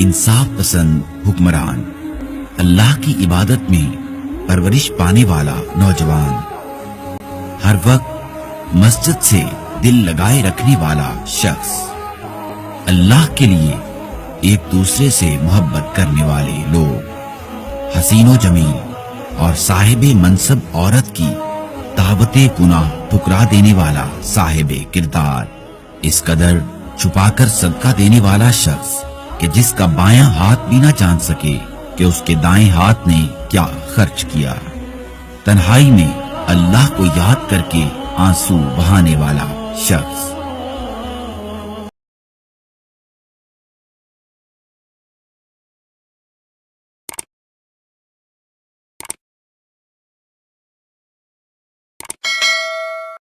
انصاف پسند حکمران، اللہ کی عبادت میں پرورش پانے والا نوجوان، ہر وقت مسجد سے دل لگائے رکھنے والا شخص، اللہ کے لیے ایک دوسرے سے محبت کرنے والے لوگ، حسین و جمیل اور صاحب منصب عورت کی دعوت گناہ ٹھکرا دینے والا صاحب کردار، اس قدر چھپا کر صدقہ دینے والا شخص کہ جس کا بایاں ہاتھ بھی نہ جان سکے کہ اس کے دائیں ہاتھ نے کیا خرچ کیا، تنہائی میں اللہ کو یاد کر کے آنسو بہانے والا شخص،